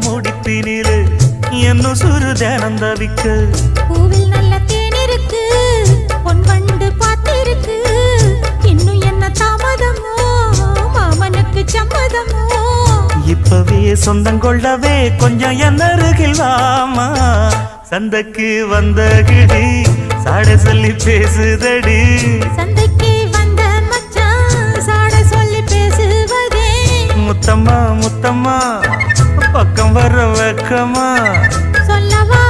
முடிப்பினிலே என்ன சுரு தினம் தவிக்க பூவில் நல்ல தேன் இருக்கு பொன் வண்டு பார்த்திருக்கு இன்னும் என்ன தாமதமோ மாமனுக்கு சம்மதமோ இப்பவே சொந்தம் கொள்ளவே கொஞ்சம் என் அருகில் வாமா சந்தைக்கு வந்த கிடி சாட சொல்லி பேசுதடி சந்தைக்கு வந்த மச்சான் சாட சொல்லி பேசுவதே முத்தம்மா முத்தம்மா பக்கம் வர வெக்கமா சொல்லவா